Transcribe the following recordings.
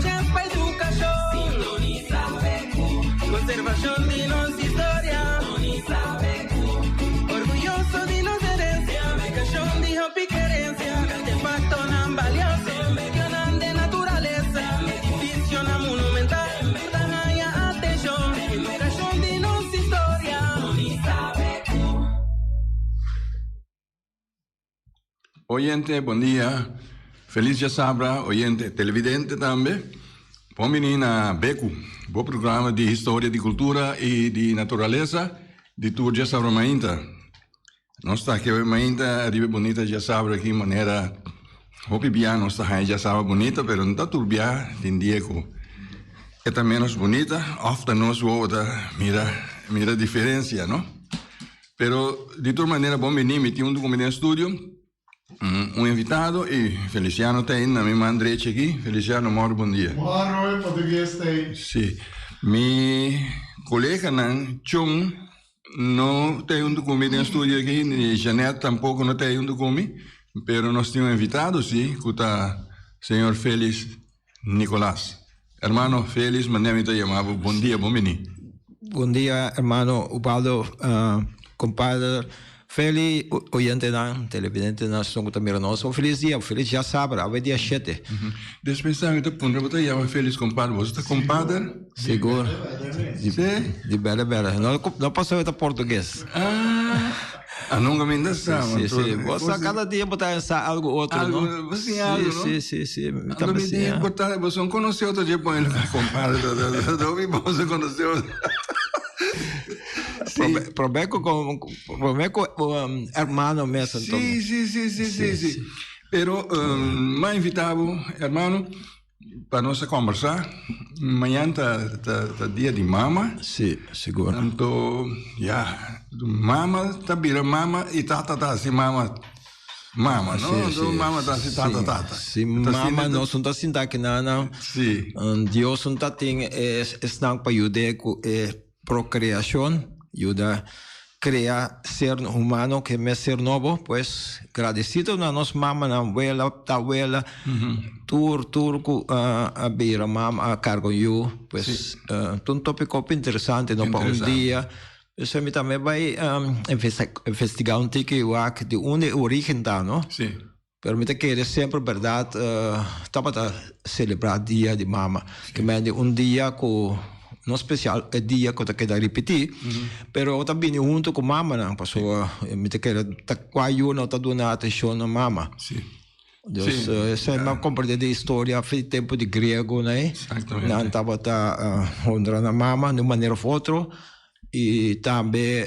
chance para educación. Sintoniza Becu. Conservación de nuestra historia. Sintoniza Becu. Orgulloso de nuestra herencia. Educación de hopi querencia. Artefacto tan valioso. Regional de naturaleza. Edificio na monumental. Haya atención. Educación de nuestra historia. Sintoniza Becu. Oyente, bom dia. Feliz dia Sabra, oyente televidente também. Bom menino a Becu, bom programa de história, de cultura e de natureza de Tour Dia Sabra Mainta. Nós está aqui Mainta, arriba bonita Dia Sabra aqui, maneira hopi bia, nós está aí Dia Sabra bonita, pero não está turbia de Indieco. É também menos bonita, ofta nós mira a diferença, não? Pero de toda maneira, bom menino, me tinha documento em estúdio. Invitado e Feliciano tem na minha mão direita aqui. Feliciano, bom dia. Moro, português tem. Sim. Meu colega Chung não tem documento em estúdio aqui, e Janete tampouco não tem documento, mas nós temos invitado, sim, que está o senhor Félix Nicolás. Hermano Félix, mandei-me te chamar. Bom dia, bom menino. Bom dia, hermano Ubaldo, compadre. Feliz oyente dan, televidente dan, son também nosso. Feliz dia Sabra, a dia 7. Despensa, eu punha você chama Feliz compadre. Você está compadre? Seguro. Sim. De bela. Não posso ver português. Nunca me ainda Sim. Você cada dia botar algo outro, não? Você tem algo, não? Sim. Também importante, você não conheceu outro dia, põe ele compadre. Você conheceu. Promeco hermano mesmo. Sim. Pero, mais invitado, hermano, para nós conversar. Amanhã tá dia de mama. Sim, seguro. Então, mama, tá vira mama e tata assim, mama, não? Então, mama tá assim, tata. Sim, mama, nós não tá assim, daqui, não. Sim. Deus não tá tem, não para ajudar com procriação. Ayuda a crear ser humano que é ser novo, pues agradecido a nossa mamãe, a abuela, turco, a beira mama, a cargo eu, pues um tópico interessante, não para dia. Isso me também vai investigar tique de onde origem da, não? Sim. Permite que é sempre verdade, tá para celebrar dia de mama, que é dia com não especial é dia que eu quero repetir, pero também junto com mama não, pessoa me te quer tá quase não tá dando atenção na mama. Sim. Deus, essa é uma compreensão de história, foi tempo de grego, né? Exatamente. Não estava honrando a mama de maneira ou outra e também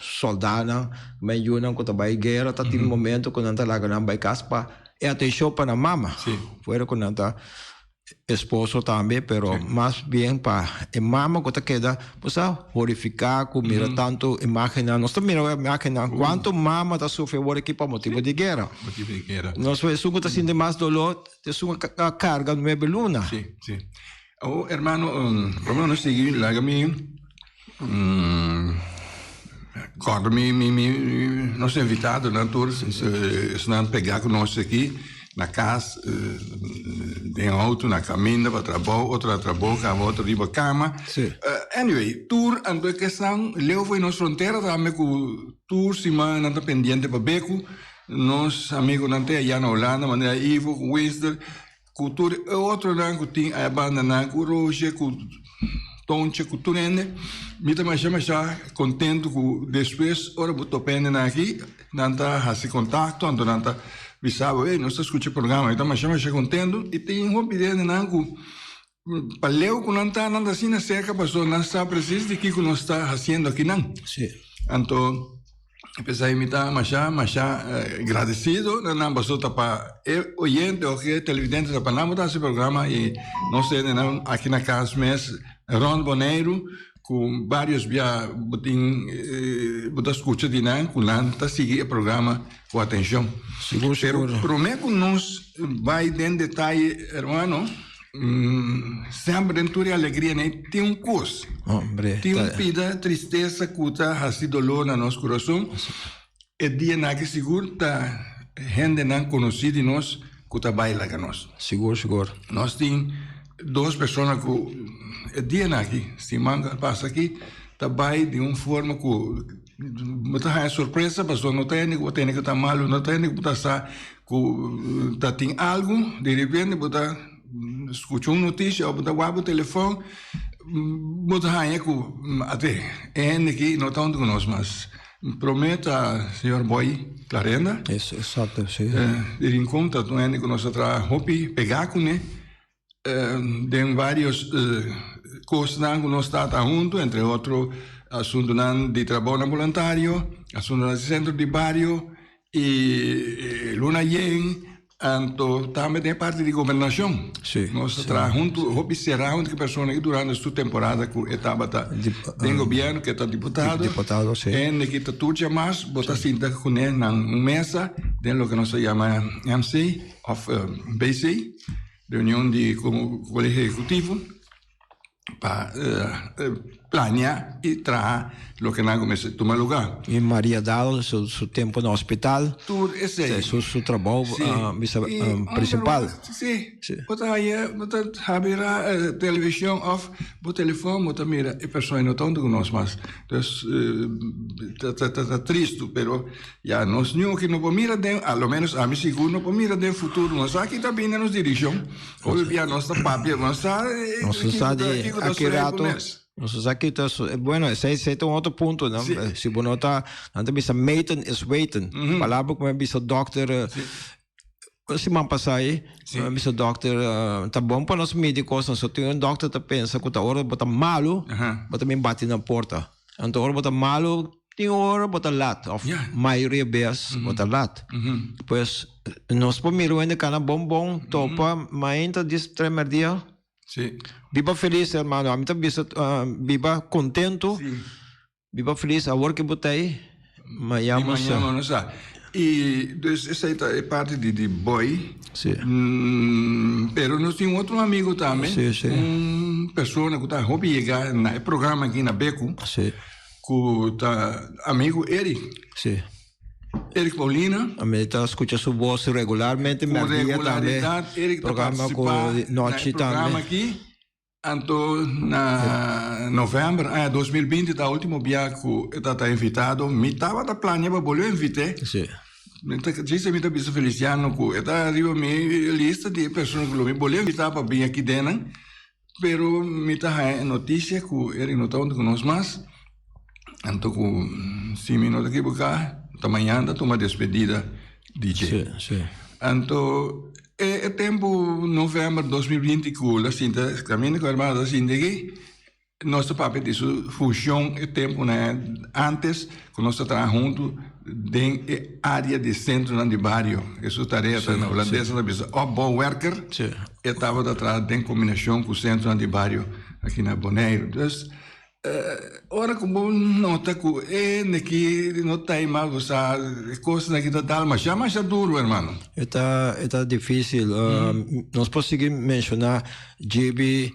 soldado, mas eu não quando vai guerra, tá tem momento quando tá lá não vai caspa, é atenção para a mama. Sim. Fora quando tá esposo também, pero mais bem para a mama que queda, você horrificar, mira tanto imagina, nós também imagina quanto mama está sofrendo aqui por motivo de guerra. Nós vemos que está sentindo mais dolor, tem sua carga no meio luna. Sim. Oh, hermano, como nós seguimos lá caminho, quando nós invitados na tour, se pegar conosco aqui na casa, em auto, na caminho, para trabalho, outro trabalho, outro riba cama. Anyway, tour, ando questão, leu foi nas fronteiras, também com tour, cima, não pendiente para beco, nós amigos não tem aí na Holanda, maneira Ivo, Wister, com tour, outro não, que tem a banda não, com Roger, com Tonche, com Turene, me também chama já contente com depois, ora botou pena aqui, não tá assim contato, não tá Bisavo, não está escutando o programa, então mas chama contendo e tem um pedido de nango para leu que não está nada assim na cerca, passou não está preciso de que nós está fazendo aqui não. Sim. Então, pensei a imitar, mas já agradecido, não passou para oyente ou que televidente para não mudar esse programa e nós temos aqui na casa mesmo Ron Boneiro com vários via botar escuta de nan com lanta seguir o programa com atenção. Seguro. Prometo que nós vai em detalhe, hermano, sempre aventura e alegria, né? Tem um curso. Tem uma vida, tristeza, cuta, assim dolor no nosso coração. É dia na que seguro tá gente não conhecida de nós que trabalha com nós. Seguro. Nós temos 2 pessoas que dia aqui, se manga passa aqui, trabalha de uma forma que muita é surpresa, mas não tem que estar mal, não tem que estar que tem algo, de repente, você escuta uma notícia, ou você guarda o telefone, você é que até é aqui, não estão conosco, mas prometo a senhor Boy Clarenda, Isso, exato, sim. de encontro com ele que nós trabalhamos, pegar com ele, tem vários coisas que nós estamos juntos, entre outros, assunto de trabalho voluntário, assunto do centro de barrio e Luna Yen, então também tem parte de governação. Sim, nós trabalhamos juntos, observamos que pessoas que durante a sua temporada que estava tem governo, que está deputado, sim. e que está tudo mais, bota cinta com ele na mesa, tem o que nós chamamos MC, of BC, reunião de colégio executivo, para planear e trazer o que nós começamos a tomar lugar. E Maria Dal, seu tempo no hospital, Tudo isso aí. seu trabalho principal. Sim. Você abre a televisão, off, o telefone, você mira, e pessoas não estão conosco, mas está triste, mas já nós não que não podemos mirar, ao menos a mim seguro, não podemos mirar no futuro, nós aqui também nos dirigem, hoje já nossa papia, nós está aqui rato. Nós aqui bueno, esse é um outro ponto, não? Se você está, não bisa meten is weten. Palavra como bisa doctor, se man passar aí, bisa doctor, tá bom para nós médicos, só tem doctor que pensa que tá hora bota malo, bota me bate na porta. Então hora bota malo, tem hora bota lat, of maioria vezes bota lat. Pois nós primeiro ainda cana bom, topa, mas ainda diz primeiro dia. Sim. Viva feliz, hermano. A mim também viva contento. Sim. Viva feliz. A hora que botei, amanhã não sabe. E essa é parte de Boy. Sim. Pero nós temos outro amigo também. Sim. Pessoa que está hobby chegar no programa aqui na Beco. Sim. Que tá amigo Eric. Sim. Eric Paulina. A mim está escutando sua voz regularmente. Com regularidade. Eric programa com noite também. Programa aqui. Então, na novembro de 2020, o último viagem que está invitado, me estava da planeja para eu invitar. Sim. Disse me está Feliciano que está arriba minha lista de pessoas que eu vou invitar para vir aqui dentro, pero me está notícia que ele não está conosco mais. Então, se me não equivocar, amanhã está uma despedida DJ. Sim. Então, é tempo novembro de 2020 que a Cinta caminha com a irmã da Cinta aqui. Nosso papel de função é tempo, né? Antes, que nós trabalhamos juntos na área de centro de bairro. Essa tarefa na holandesa, na bisa, bom worker, estava atrás de combinação com o centro de bairro aqui na Bonaire. Então, ora como nota que não tem mal coisas que tá mas já mais duro, irmão. Está difícil. Nós conseguimos mencionar GB,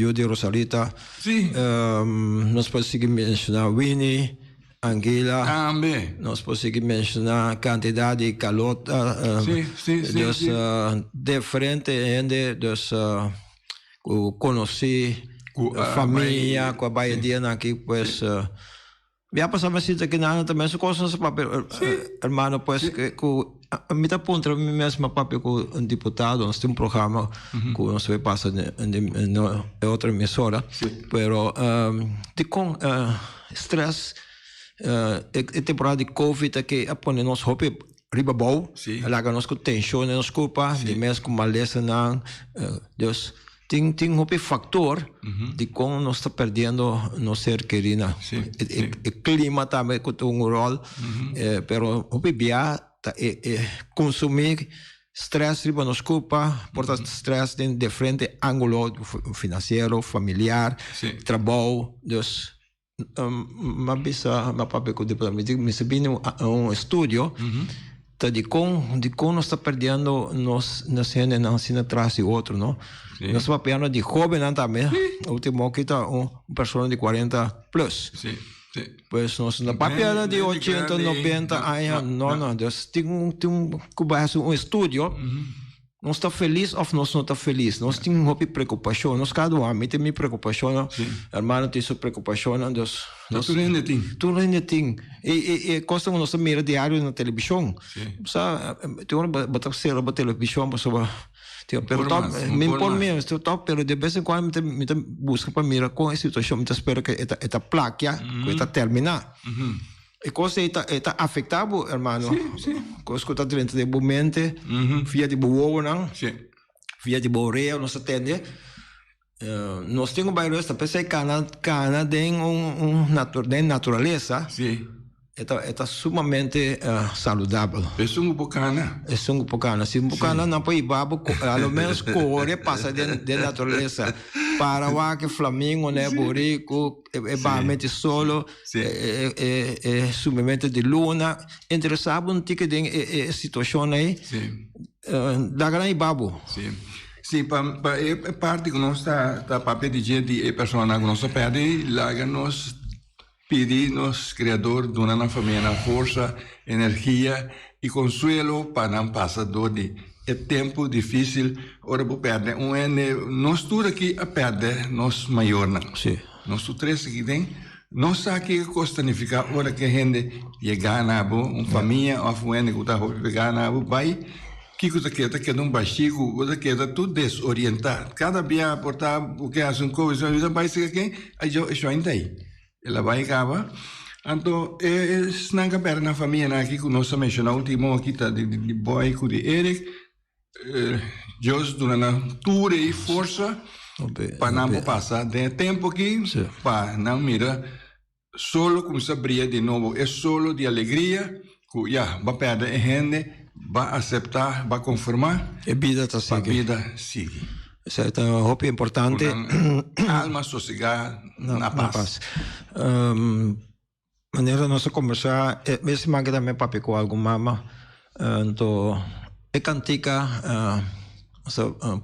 eu de Rosalita. Sim. Nós conseguimos mencionar Winnie, Angela. Também. Nós conseguimos mencionar quantidade de calota. Sim. Diferente ainda dos conheci a família, com a baiana aqui, pois já passamos assim aqui na também as coisas papel, irmão, pois que me dá ponto mim mesmo papel com um deputado, nós temos programa que nós vai passar em outra emissora, pero com stress, a temporada de Covid que põe nos roupa riba bom, lá que nós com tensão, nos culpa, de mês com maleza não, Deus tem um fator de como nós está perdendo nosso ser querido. O clima também tem um rol, pero o bebia consumir stress riba nos culpa, porta stress de frente ângulo financeiro, familiar, trabalho, dus ma papi ko me sabihin um estúdio de como nós está perdendo na cena na cena atrás e outro, não? Nós estamos falando de jovem também. O último que está uma pessoa de 40 plus. Sí. Pues nós na papel de 80, 90 anos, não, dus tem um estúdio, nós está feliz ou nós não está feliz, nós temos uma preocupação, nós cada um tem minha preocupação, irmão tem sua preocupação, dus tudo ainda tem, e costa nós mira diário na televisão, tem uma batalha na televisão, pessoa pero me informe top pero de vez em quando me busca para mirar com a situação me espero que esta placa que está terminar e coisa está afetado hermano coisa que está dentro de mente via de boa não via de boa nós atende nós temos bairros também cana tem natureza Está sumamente saudável. É um bocana. É um bocana. Se um bocana não pode ir, ao menos corre, passa de natureza. Para o que Flamengo, né, Borico, é basicamente solo, é sumamente de luna. Interessado um tique de situação aí. Da grande babo. Sim, para parte que nós está papel de gente e pessoa que nós perde, lá nós pedimos Criador de uma família força, energia e consuelo para não passar dor de tempo difícil. Ora, vou perder nós tudo aqui a perder, nós maior não. Nós três aqui tem, nós aqui custa significa ora que a gente chegar na uma família ou fuene que está pegar na vai que coisa que está quedando baixinho, coisa que está tudo desorientado. Cada dia portar o que é um coisa, vai ser quem aí já ainda aí. Ela vai acabar. Então, não cabe na família aqui que nós mencionamos, o último aqui está de boy, de Eric, Deus durante tour e força para não passar de tempo aqui, para não mirar, solo começar a brilhar de novo, é solo de alegria, que já vai perder a gente, vai aceitar, vai conformar, a vida está sigue. Certo, é uma importante. Alma sossegada, na paz. Maneira nossa conversar, mesmo que também papi com algum mama, então é cantica,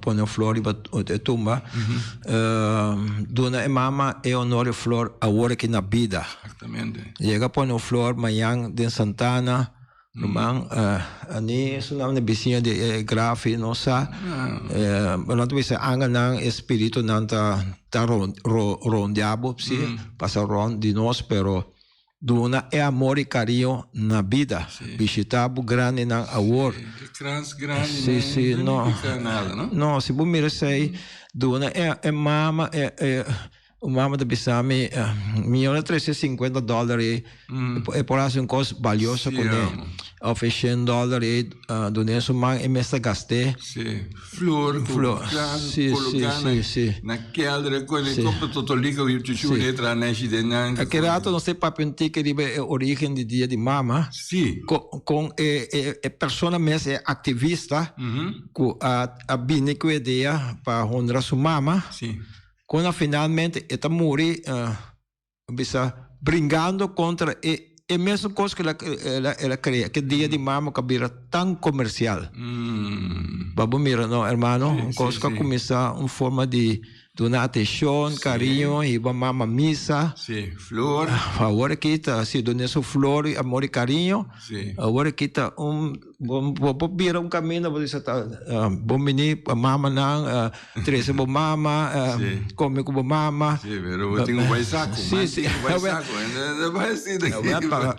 põe a flor e tumba, dona é mama é honor flor a hora que na vida. Exatamente. Chega põe a flor manhã de Santana. Rumang, ani sunam na vizinha de grafe nossa, não tu bisa angan ng espiritu nanta rondiabo psi, passa ron de nós, pero duna é amor e carinho na vida, visitabo grande ng award. Grande, sim, não, se bom mira sei, duna é mama o mama da Bissami, $350 e por assim um custo valioso com ele. $100 do seu mãe e mesmo gastei. Flor, sim. Naquela coisa, como todo liga o chuchu letra nesse de nan. Aquele ato não sei para pensar que é a origem do dia de mama. Sim. Com a pessoa mesmo é ativista, com a bine com a ideia para honrar sua mama. Sim. Quando finalmente está morrendo, brincando contra a mesma coisa que ela cria, que dia de mama que vira tão comercial. Vamos mirar, não, irmão, coisa que começa uma forma de donar atenção, carinho, e mama missa. Sim, flor. Agora que está, se donar sua flor, amor e carinho. Sim. Agora que está vou virar caminho, vou dizer, bom menino, mama não, três bom mama, come com mama. Sim, pero eu tenho um saco. Sim. Vai assim daqui.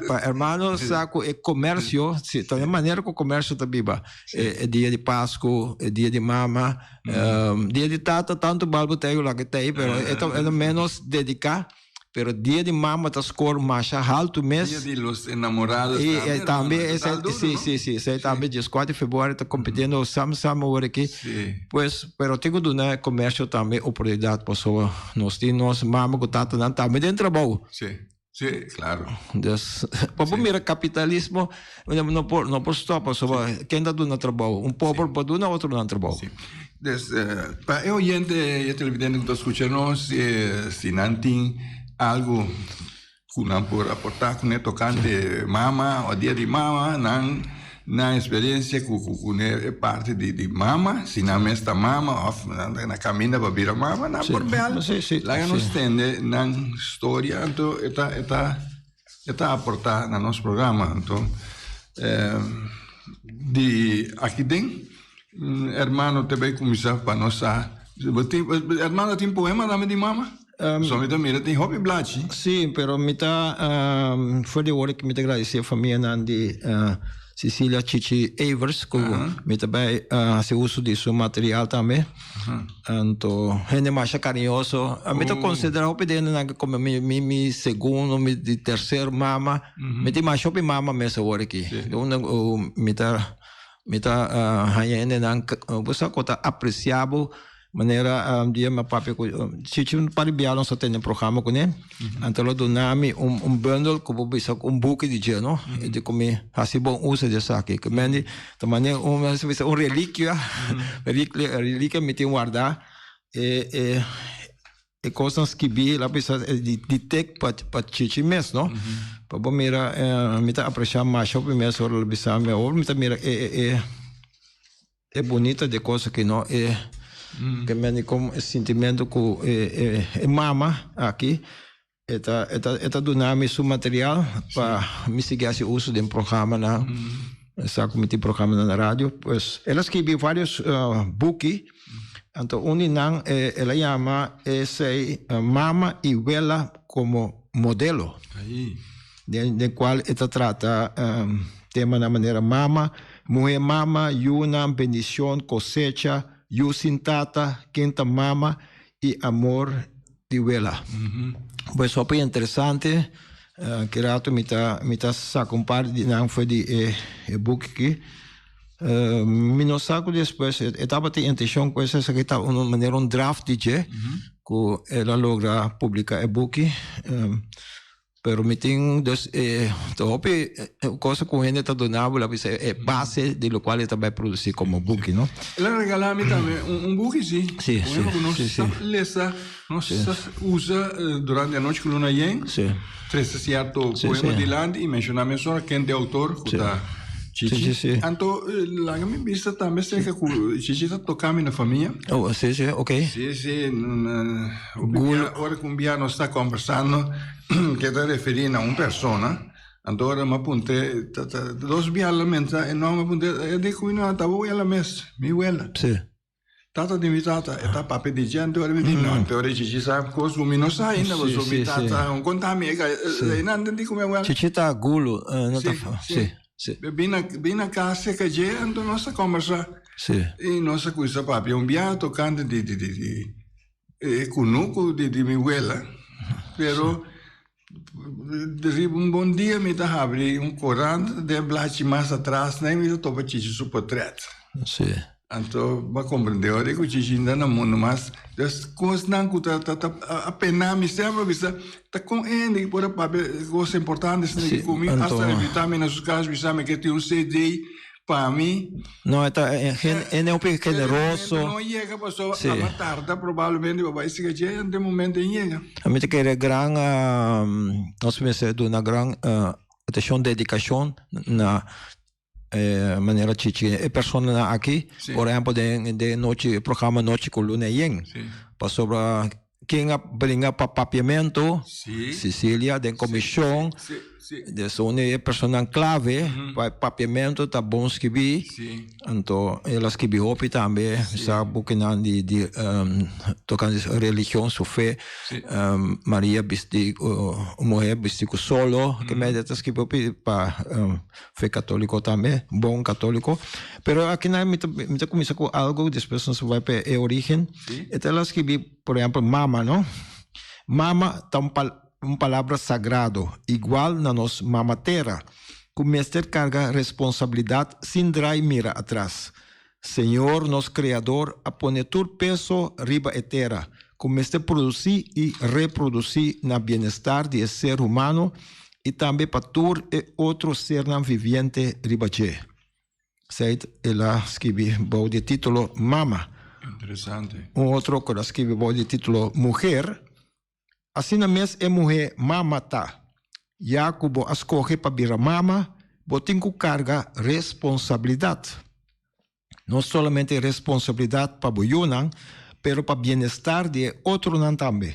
Para irmão, saco é comércio, sim, da maneira que o comércio está viva. É dia de Páscoa, é dia de mama, dia de tata, tanto balbo tenho lá que tem, pero é menos dedicar. Pero dia de mama está score mais alto mês. Dia de los enamorados. E também sim, também dia 4 de fevereiro está competindo sam agora aqui. Pois, pero tenho do né comércio também oportunidade pessoa nós temos mama que tá também dentro do trabalho. Sim, claro. Para mira capitalismo não por stop, pessoa quem está do trabalho, pobre pode do outro no trabalho. Para o oyente e televidente que está escutando, se não tem algo que não por aportar com tocante mama ou dia de mama, não na experiência que é parte de mama, se não esta mama, na caminha para vir a mama, na corbel, lá nós tende na história, então está aportar no nosso programa, então de aqui dentro, hermano também começar para nós, hermano tem poema nome de mama? Somente mira tem hobby blachi. Sim, pero foi de hora que me agradecer a família de Cecília Chichi Evers, que me também se uso de seu material também. Então, gente mais carinhoso. A mim considero o pedido como mi segundo, mi terceiro mama. Me tem mais shop mama mesmo hora aqui. Então, me tá hanyene nang busa ko ta apreciável maneira dia meu papi chichi para bialon só tem programa com ele então do nome bundle que vou bisa book de dia no de como assim bom uso de saque que mende também relíquia relíquia me tem guardar e coisas que vi lá bisa de tech para chichi mes no para bom mira me tá apreciar mais shopping mes ou bisa me ou me tá mira é bonita de coisa que não que me com sentimento que mama aqui eta do nome seu material para me seguir esse uso de programa na sabe como tem programa na rádio pues ela escreveu vários books então uninang ela chama esse mama e vela como modelo de qual ela trata tema na maneira mama mulher mama una bendição cosecha Yusintata, Quinta Mama e Amor de Vela. Pues super interessante, que rato me tá sacando parte de não foi de book aqui. Me não saco depois, estava tendo intenção com essa que tá uma maneira draft de que ela logra publicar o book. Pero me tem tope coisa com ele tá donado lá é base de lo qual ele vai produzir como book, não? Ela regala-me também book sim. Sim. Lesa, nós usa durante a noite que luna yen. Sim. Três certo poema de land e mencionamos só quem é autor, que tá Chichi. Então, lá me vista também sei que Chichi tá tocando na família. Oh, sim, ok. Sim. Agora com o Bia nós está conversando que está referindo a uma pessoa. Então, me apontei, dois Bia lá mesmo, e não me apontei, eu digo, não, tá bom, ela mesmo, minha abuela. Sim. Tata de minha tata, tá papo de gente, agora me diz, não, então a Chichi sabe que os meninos saem, ainda, mas minha tata, um contamine, não entendi como é ela. Chichi tá gulo, não tá falando. Sim. Bem na casa que já então nossa conversa e nossa coisa papi um dia tocando de cunuco de minha abuela pero de bom dia me tá abrir corão de blach mais atrás nem me tô para chichi seu portrait então vai compreender olha que chichi ainda não mundo mas das coisas não que tá apenas me sempre visa tá com ele por papi coisa importante que comigo hasta evitar nos casos me sabe que tem um CD para mim não é um pouco generoso não chega passou a tarde provavelmente vai ser que de momento chega a mim que é grande nós pensamos na grande atenção dedicação na maneira chichi é persona aqui por exemplo de noite programa noite com Luna Yen para sobre quem brinca para papiamento Cecília de comissão de zona é persona clave para papiamento tá bom escrever então ela escreveu hopi também sabe buquinan de tocando religião sua fé Maria bistico mulher bistico solo que me dá escreveu para fé católico também bom católico pero aqui na me começa com algo depois nós vai para a origem então ela escreveu por exemplo mama não mama tá uma palavra sagrado, igual na nossa mamatera, que o mestre carga responsabilidade sem dar mira atrás. Senhor, nosso Criador, a pone todo peso riba e terra, que o mestre produzir e reproduzir na bem-estar de ser humano e também para todo e outro ser não vivente riba de. Certo? Ela escreveu de título Mama. Interessante. Outro que ela escreveu de título Mulher. Assim na mes é mulher mama tá. Jacobo escorre para virar mama, botingo carga responsabilidad. No solamente responsabilidad para Boyunan, pero para bienestar de otro nan también.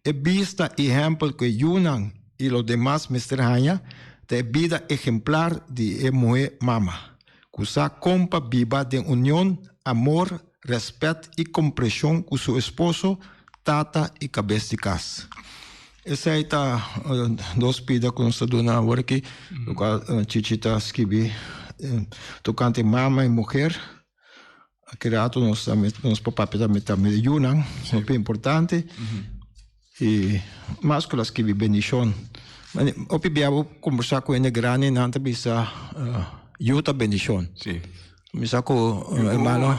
He visto ejemplo que Yunan y los demás mestraña de vida ejemplar de mujer mama. Cusa compa viva de unión, amor, respeto y comprensión con su esposo, tata y cabeza de casa. Essa aí tá dos pida com essa dona agora aqui, do qual Chichita escrevi, tocante mama e mulher, criado nos papéis também de Yunnan, muito importante, e mais que elas que vivem bendição. Eu vou conversar com ele grande, não também sa Yuta bendição. Sim. Me saco, hermano.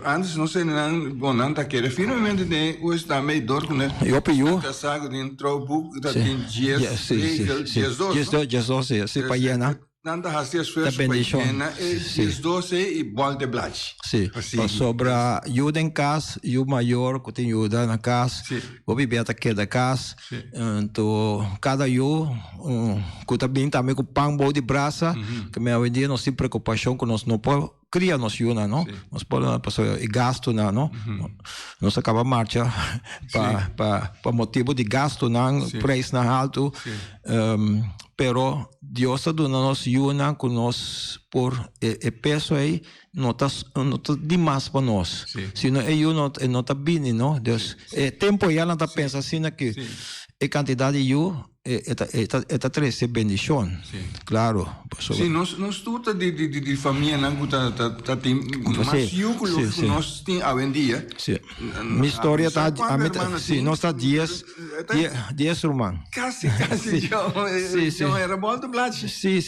Antes não sei não tá querendo. Finalmente tem o está meio dor com ele. Eu pediu. Tá saco de trouble, tá tem dias, dias 12, sim, para llenar. Nanda hacía esfuerzo para llenar dias 12 e bol de blach. Sim. Para sobra ajuda em casa, e o maior que tem ajuda na casa, o bebê tá aqui da casa. Então cada que também com pão bom de braça, que me hoje dia nós temos preocupação que nós não podemos criar nós ajuda, não? Nós podemos passar e gasto não? Nós acaba marcha para motivo de gasto não, preço não alto. Pero Dios está dando nos ayuda con nos por el peso ahí no está demais para nós. Se não não está bem, não. Deus tempo já não está pensando assim que a quantidade de está trazer bendição. Claro. Sim, nós tudo de família não tá tem mais yuculo que nós tem a vendia. Sim. Minha história tá sim, nós tá 10 irmãos. Quase eu era bom do blach. Sim,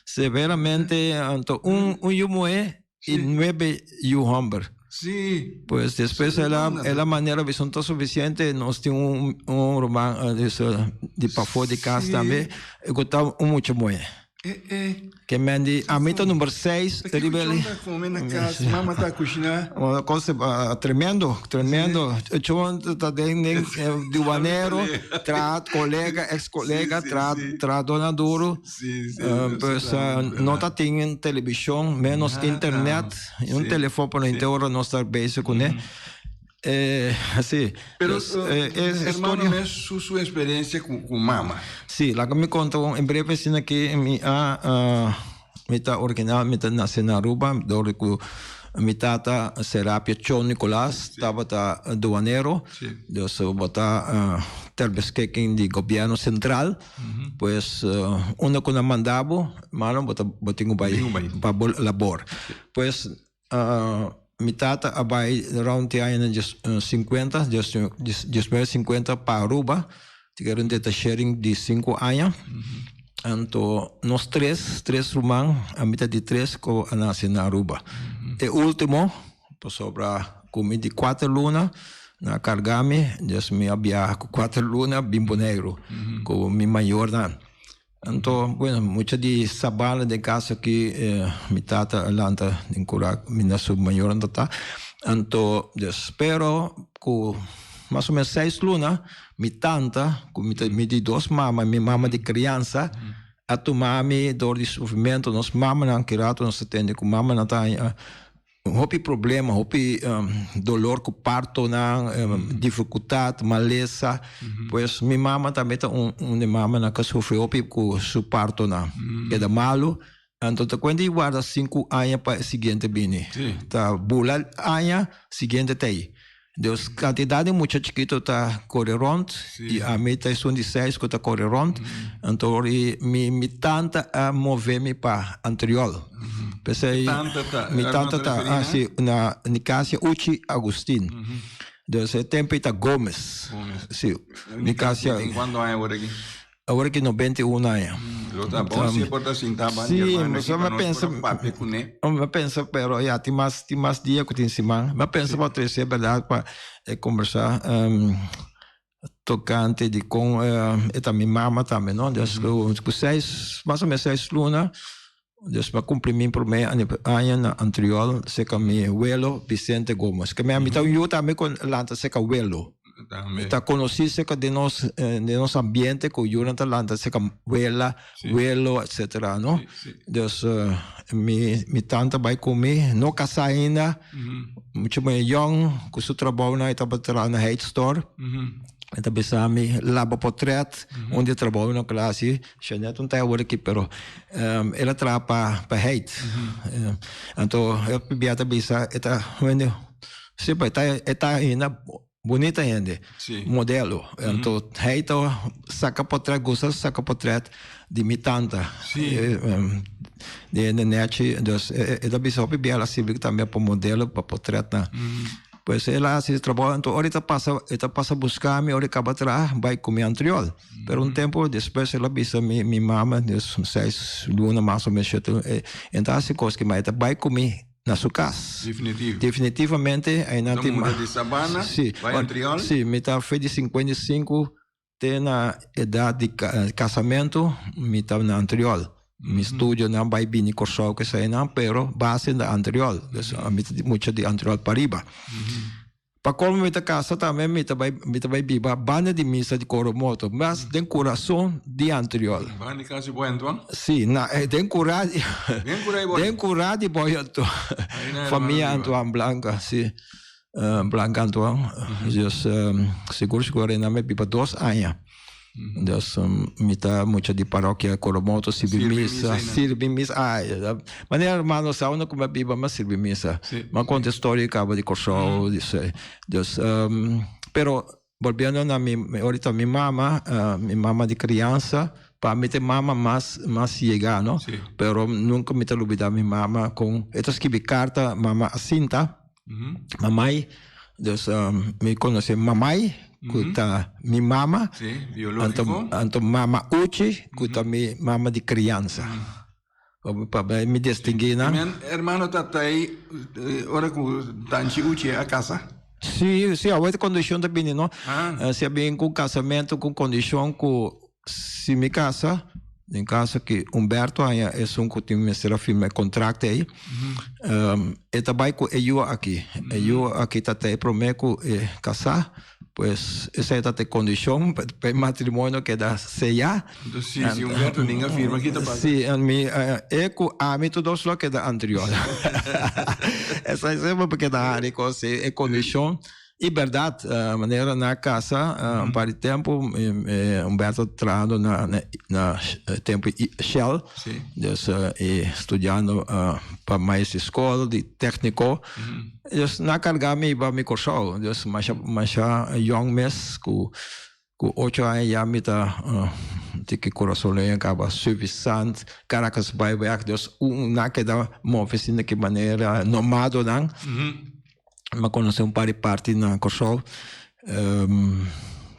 severamente então yumo e 9 yuhamber. Sí. Pues después es la manera que son suficiente. Nos tiene un román de pafo de casa también. Y gustaba mucho muy. Que me di a mí número 6 terrible. Mamá está cocinando. Una cosa tremendo. Yo también duanero, colega, ex colega, donador. Pues no está tienen televisión, menos internet, un teléfono por interior no está base con él. Sí, pero hermano, es su experiencia con mamá. Sí, la que me contó en breve es que mi original, mi nace en Aruba, donde mi tata Serapia Chon Nicolás estaba aduanero, entonces bota terbesquequín de gobierno central, pues uno con la mandabo, malo, botingo para labor. Pues mi tata abai around the años 50, 50 para Aruba, tiveram de sharing de 5 años. Então, nós três irmãos, a mitad de 3 que nascem na Aruba. E último, por sobra comi de 4 lunas, na Cargame, Deus me havia com 4 lunas, Bimbo Negro, com mi maior. Então, bueno, muita de sabana de casa que mi tata alanta em Curac, minha submaior anda tá. Então, espero que mais ou menos 6 lunas, mi tanta, com mi de 2 mamas, mi mama de criança, a tu mami dor de sofrimento, nós mama não querado, nós atende com mama não tá hopi problema, hopi dolor com parto, dificuldade, maleza, pois minha mama também tá mama na que sofre hopi com su parto que é malo, então quando guarda 5 anos para seguinte bini, tá bula anos seguinte tem. Deus quantidade muito chiquito tá correront e a meta são de 6 que tá correront, então mi tanta a mover-me para anterior. Pensei mi tanta tá assim na casa Uchi Agustin. Deus é tempo tá Gomes. Sim. Mi casa. Em quando é agora aqui? Agora que 91 anos. Tá bom, se porta assim tá bom. Sim, mas eu penso, pero já tem mais dia que tem semana. Mas penso para trazer verdade para conversar tocante de com a minha mama também, não? Deus com 6, mais ou menos 6 lunas. Deus para cumprir meu primeiro ano anterior, se com meu abuelo Vicente Gomes. Que me amigo eu também com lanta se com abuelo. Também. Tá conhecido que de nosso ambiente que o Atlanta se abuela, abuelo, etc. No? Então, minha tante vai comigo, não casa ainda, muito mais young, com seu trabalho na etapa na Hate Store. Então, pensamos, lava portrait, onde trabalho na classe, já não tem agora aqui, pero ela trabalha para Hate. Então, eu pedi a pensar, se está ainda bonita ainda, modelo. Então, Hate saca portrait de minha tante. De net, então, ela pensou, pedi ela se também para modelo, para portrait na. Pues ela se trabalha, então ahorita passa a buscar-me, ahorita acaba atrás, vai comer antriol. Pero um tempo depois ela visa minha mama, 6 lunas mais ou menos, então assim coisa que mais vai comer na sua casa. Definitivamente, aí não tem mais. De Sabana, vai antriol? Sim, me tá feito de 55, tem na idade de casamento, me tá na antriol. Mi studio não vai bem corso que sai não, pero base da anterior, muito de anterior para riba. Para como me casa também me vai viva banda de missa de coromoto, mas tem coração de anterior. Banda de casa bom então? Sim, na tem coragem. Tem coragem de boy família Antoine Blanca, sim. Blanca Antoine, seguro que agora não me viva 2 anos. Então, me tá muito de paróquia Coromoto, sirve missa. Mas minha irmã não sabe como é viva, mas sirve missa. Mas conta história acaba de corso, pero voltando na ahorita minha mama de criança, para mim tem mama mais chega, não? Pero nunca me olvidar minha mama com, eu escrevi carta, mama Cinta, mamãe, me conhece mamãe. Kuta mi mama, anto mama uchi, kuta mi mama de criança. Para me distinguir, né? Meu irmão tá aí, ora com tanchi uchi a casa. Sim, a condição também, não? Se bem com casamento, com condição que se me casa, em casa que Humberto é que tem uma firma contrato aí, e também com eu aqui tá aí prometo casar. Pues essa é a condição para matrimônio que dá sellar. Então, se Humberto ninguém firma aqui, tá passando. Sim, é com a mim todos lo que dá anterior. Essa é sempre porque dá área é condição e verdade, maneira na casa, para o tempo, Humberto trabalhando na tempo Shell, estudando para mais escola de técnico. Na carga me iba me corso, mas young mes com 8 anos já me tá que coração acaba suficiente, Caracas vai ver, na que dá uma oficina que maneira nomado não. Mas conheci par de parte na Corso,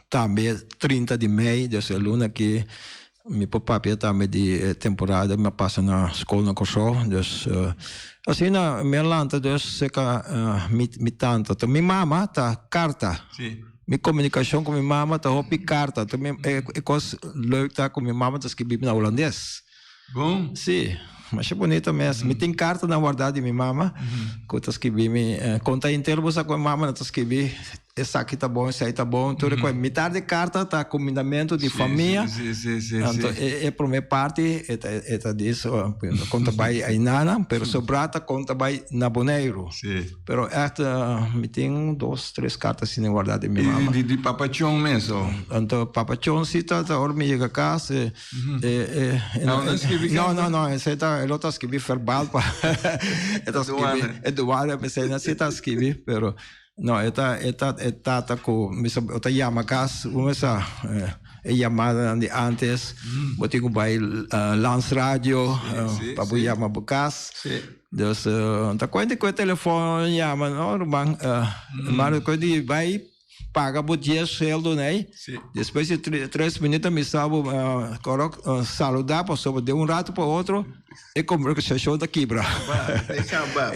também 30 de maio, dessa luna que meu papai também de temporada me passa na escola na Corso, assim na minha lanta, me tanta, minha mama tá carta, minha comunicação com minha mama tá hopi carta, também é coisa leuk tá com minha mama tá escrevendo na holandês. Bom? Sim. Mas é bonita mesmo. Me tem carta na guardada de minha mama, que eu escrevi, conta inteira, você com a mama, eu escrevi, essa aqui tá bom, essa aí tá bom, tudo com metade de carta tá combinamento de família. Então, é para minha parte, é disso, conta vai a Inana, pero sobrata conta vai na Boneiro. Pero esta, me tem 2, 3 cartas assim guardadas de minha mama. De papachão mesmo? Então, papachão, se tá, hora me chega a casa, não, essa tá, eu tô escrevi verbal, é doada, pensei, não sei tá escrevi, pero não, tá com, eu tá chama casa, essa é chamada de antes, botei com vai Lance Radio, para boi chamar por casa, então, tá quando o telefone chama, não, mas quando vai paga por dia sueldo, né? Depois de 3 minutos me salvo, saludar, passou de rato para outro, e como que se achou da quebra. Acaba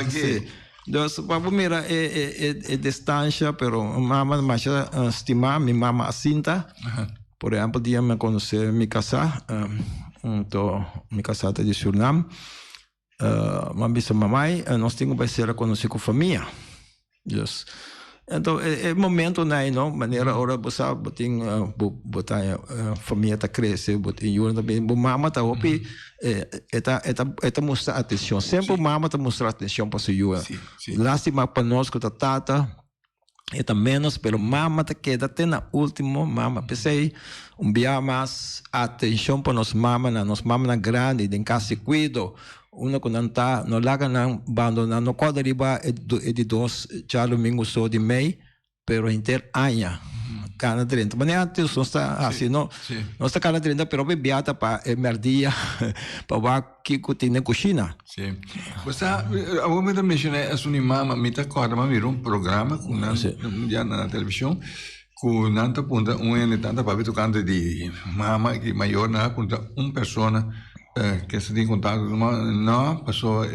aqui. Então, para mim é distância, pero mama mais estimar, minha mama Cinta, por exemplo, dia me conhecer, me casar, então me casar de Suriname, mas mamãe, nós temos que ser conhecer com família. Então, é momento na no maneira ora você botin botar família tá crescer, botin eu também mama tá opi eta mostrar atenção, sempre mama tá mostrar atenção para seu lástima para nós que tá tata eta menos, pero mama te queda até na último mama pensei dia mais atenção para nos mama na grande den casi cuido una kunanta no laga nang bando na no quadra riba de dos já domingo só de mei pero inter aña cana 30 mas antes não está assim não está cana 30 pero bebiata para merdia para que cozinha cozinha sim você eu me mencionei a sua mama me tá acorda mas virou programa com já na televisão com nanta punta tanta para tocando de mama que maior na punta persona que se tem contato não passou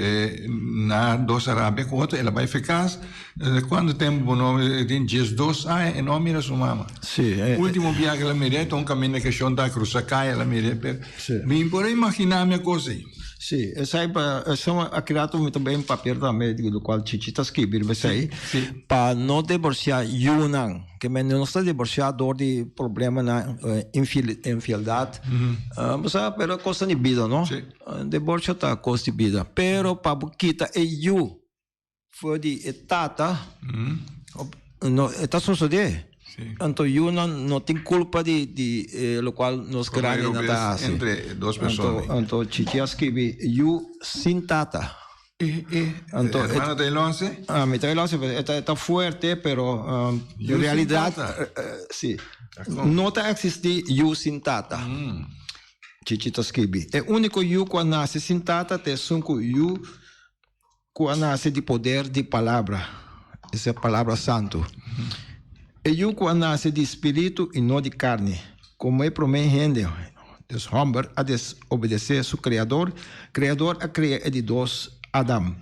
na dos Arábia com outra ela vai eficaz quando tempo não tem dias 2 e não mira sua mama último viagem ela mira então caminho que chonta cruza cai ela mira me pode imaginar minha coisa Sì, e sai, ha creato também um papel também do qual Chichita escreve, sai, para não divorciar Yunnan, que não está divorciado de problema na infidelidade, mas é coisa de vida, não? Divorcio tá coisa de vida, pero para quitar eu foi de etata, não, está sucedendo. Então, eu não tenho culpa de lo qual nos grandes nada assim. Entre duas pessoas. Então, Chichi escreve, eu sem tata. Então, hermano de Lonce? Mi de Lonce está forte, pero en realidad, sí, não está existir eu sem tata. Chichi escreve. É único eu quando nasce sem tata, é cinco eu quando nasce de poder de palavra. Essa é a palavra santo. Eu quando nasce de espírito e não de carne, como é para mim gente, Deus homem a desobedecer seu criador a criar de dois Adam,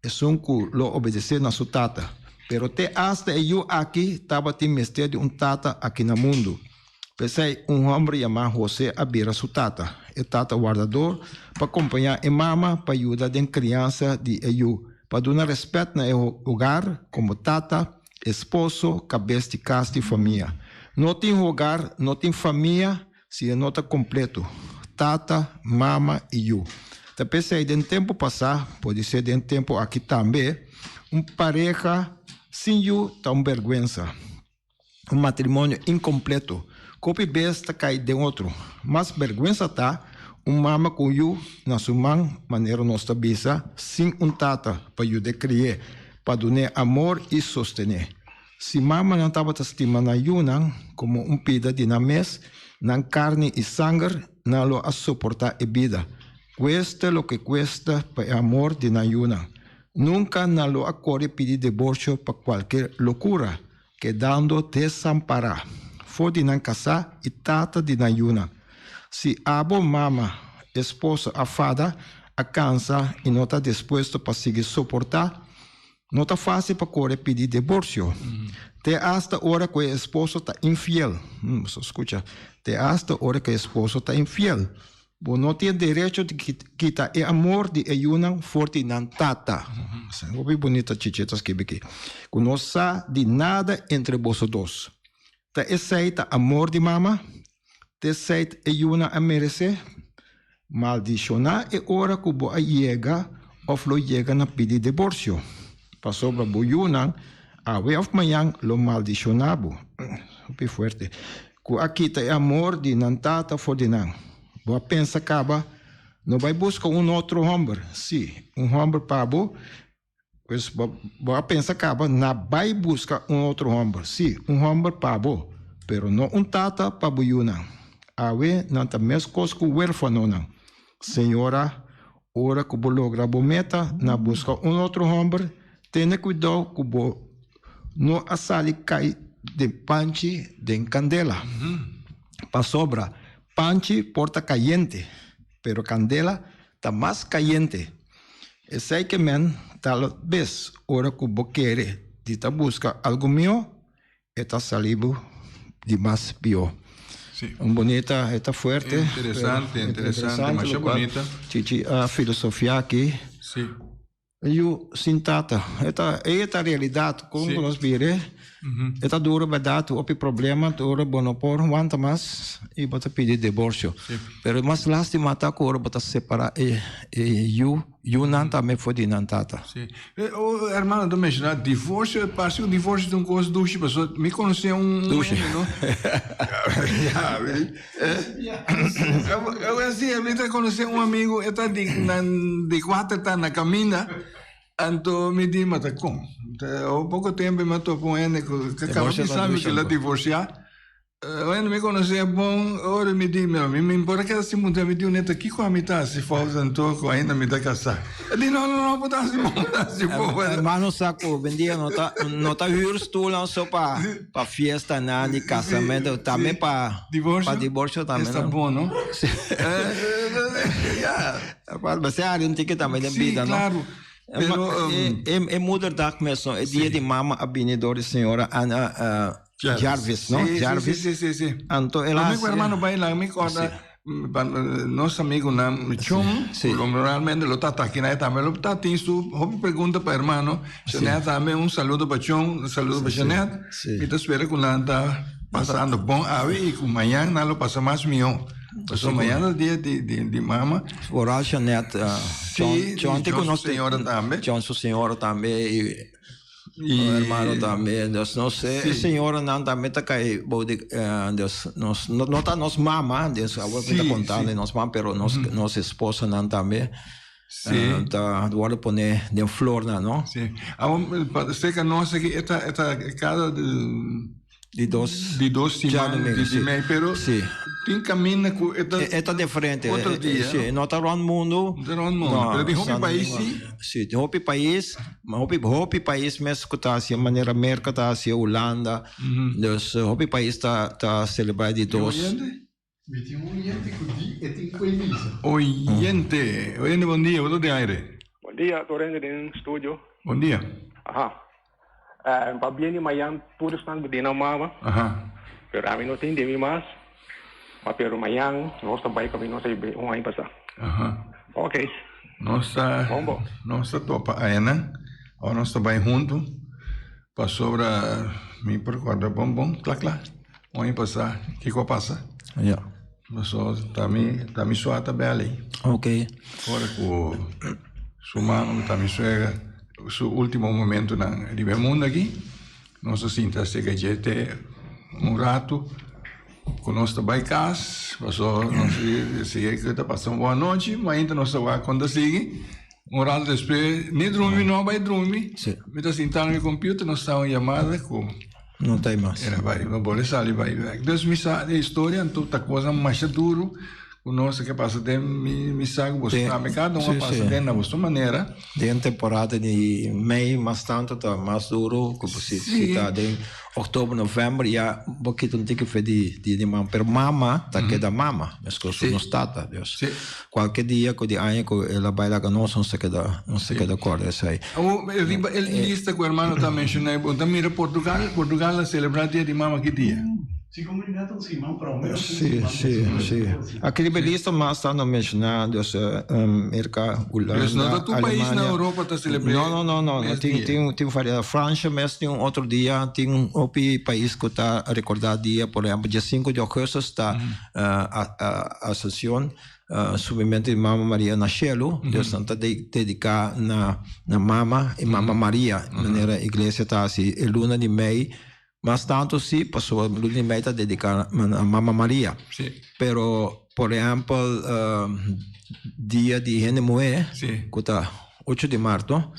é um que lo obedecer na sua tata, pero te hasta eu aqui estava te mestre de tata aqui no mundo, pensei homem chamado José a vir a sua tata, tata guardador para acompanhar a mama para ajudar a criança de eu, para dar respeito no hogar como tata, esposo, cabeça de casa e família. Não tem hogar, não tem família, se não está completo. Tata, mama e eu. Então, pensei, no tempo passado, pode ser no tempo aqui também, pareja sem eu está uma vergonha. Matrimônio incompleto. Copy besta cai de outro. Mas vergonha está, mama com eu, na sua mão, maneira nossa bisa, sem tata, para eu de criar. Para dar amor e sostener. Se mama não estava estimando a Yunnan como pida de na mês, na carne e sangue, não lo a suportar a vida. Cuesta lo que cuesta para amor de na Yunnan. Nunca não lo acorre pedir divórcio para qualquer loucura, quedando desamparado. Foi de na casa e tata de na Yunnan. Se abo mama, esposa afada, alcança e não está disposto para seguir suportar, não está fácil para correr pedir divórcio. Até hasta hora que o esposo está infiel. Escucha. Até hasta hora que o esposo está infiel. Você não tem direito de quitar o amor de Yunnan forte na tata. Muito bonita chichetas que aqui. Que não sabe de nada entre vocês dois. Te aceita amor de mama. Te aceita Yunnan a merecer. Maldicionar é hora que você chega ou não chega na pedir divórcio. Passou para o Yunnan, a way of manhã lo maldicionabo. Bem forte. Que aqui tem amor de nantata for de nan. Boa pensa acaba, não vai buscar outro homem. Sim, homem para bo. Pois boa pensa acaba, não vai buscar outro homem. Sim, homem para bo. Pero não tata para o Yunnan. A way não tem mesmo coisa que o huérfano não. Senhora, ora que logra a meta, não busca outro homem. Tenha cuidado que não a sali cai de panchi de candela. Para sobra, panchi porta caliente, pero candela está mais caliente. Esse aí que men, tal vez, hora que você quer, de buscar algo meu, está salido de mais pior. Sí. Bonita, está fuerte. Interessante, mas bonita. Chichi, a filosofia aqui. Sim. Eu sem tata, esta realidade como nós vire, Eta duro badatu opi problema duro bono por wanta mas e bota pedir divorcio. Pero mas lastima ta ko bota separar you nanta me foi nantata. Sim. Hermano, tu mencionou divórcio, parece um divórcio de um coisa duche, pessoa me conheceu duche, não? Eu assim, eu me conheci amigo, está de 4 tá na caminha. Então me diz, mas como? Há pouco tempo me estou com ele, que acabou de saber que ele divorciar. Ele me conhecia bom, agora me diz, me importa que assim muito me diz, neto, aqui com a mitad, se for então ainda me dá casar. Eu disse, não, botar assim bom. Hermano saco, vendia nota stoel não só para festa, nada de casamento, também para divórcio também. Está bom, não? Mas é um ticket também de vida, não? Claro. É Moederdag mesmo, é dia de mama abinidora senhora Ana Jarvis, não? Jarvis. Sim. Então ela. Meu irmão vai lá, me conta. Nosso amigo na Chum, normalmente lo está aqui na também lo está tem su, hobby pergunta para irmão, Janet também saludo para Chum, saludo para Janet. E te espero que lá está passando bom ave e que amanhã não lo passa mais melhor. Passou amanhã é dia de mama. Oral Janet, John te conosco senhora também. John sua senhora também e o irmão também. Deus não sei, senhora não também tá cai, Deus não tá nos mama, Deus agora está contando nos mama, pero nossa esposa não também. Sim. Tá, agora poner de flor não? Sim. Sei que nós aqui esta cada de dois semanas de meio, pero tem caminho com esta de frente outro dia sim não está no mundo pero de hopi país sim de hopi país mesmo que está assim maneira América tá assim Holanda dus hopi país tá celebrar de dois oyente bom dia tudo de aire bom dia estou em estúdio bom dia para bem amanhã tudo está bem na mama pero a mim não tem de mais mas pero amanhã nós também kami não sei bem onde passar ok nossa topa ainda ou nós também junto para sobra me percorda bom claro onde passar que passa mas também suata bem ali ok agora com sumando também chega o último momento na do mundo aqui nós sinta se que já tem rato com nós trabalho casa passou nós se que está passando boa noite mas ainda nós vai quando segue rato depois nem dormir não vai dormir me está sentado no computador nós estamos chamada com não tem mais vai bola sair vai então me sabe a história então tá coisa mais duro conosco que passa de me sabe você cada uma passa de na sua maneira de temporada de meio mais tanto tá mais duro que você está de outubro novembro já pouquinho tem que fazer de mama pero mama tá que da mama mas que isso não está Deus qualquer dia que de ano que ela vai lá com nós não se queda corda isso aí ele lista que o irmão tá mencionando então mira Portugal celebrar dia de mama que dia Si comunicato sì, ma un problema. Sì. Aquele belista mas está no mencionando América, Holanda, tu país na Europa está celebrando? Não. Tem várias. França, mas tem outro dia, tem outro país que está a recordar dia, por exemplo, dia 5 de agosto está a associação subimento de Mama Maria Nascelo, Deus está dedicado na Mama e Mama Maria, maneira a igreja está assim, luna de meio. Mas tanto sim, passou a luna de meio está dedicada a Mama Maria. Pero, por exemplo, dia de Renemoé, que está 8 de março,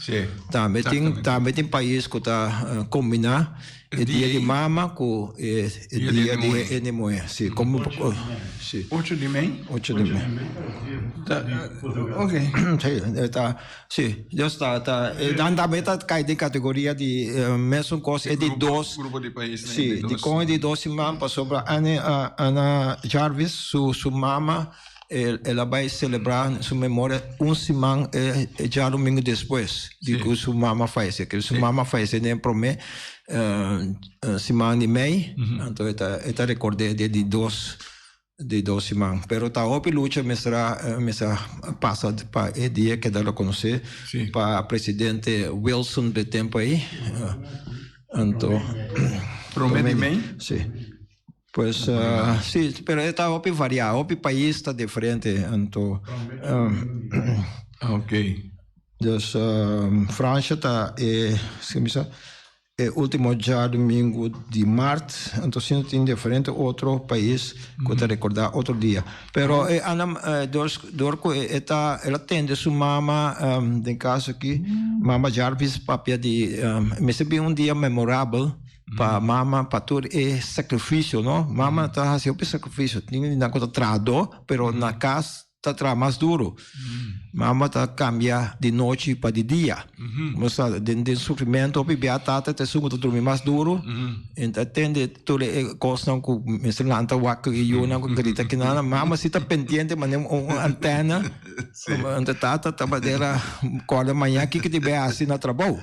também tem país que está combinando o dia de Mama com o dia de Renemoé. Sim, como 8 de meio? 8 de meio. Ok. Sim, Deus está. Também está caindo em categoria de mesmo coisa, é de dois. Grupo de países. Sim, de 12 semanas para sobre Ana Jarvis, sua mama. Ela vai celebrar sua memória semana já domingo depois de que sua mama falece. Que sua mama falece nem por mim semana e meia. Então está recordei de 2 semanas. Pero tá outra luta me passa para o dia que ela conhecer para presidente Wilson de tempo aí. Promete? Sí. Pues sí, pero está opi variado, opi país está diferente. Ok. Dus França está, último dia domingo de março, então sim tem diferente outro país que te recordar outro dia. Pero Ana dorco ela tende sua mama em caso aqui, mama Jarvis papia de me recebi dia memorável para mama para tudo é sacrifício, não? Mama está fazendo sacrifício, tinha na coisa trado, pero na casa está mais duro. Mama está cambia de noite para de dia. Mas de sofrimento, o bebê tata te sumo dormir mais duro. Então tende tudo é coisa que me lanta waka e eu não acredito que nada. Mama se está pendente, mas uma antena. Então tata tá madeira corda manhã que te vê assim na trabalho.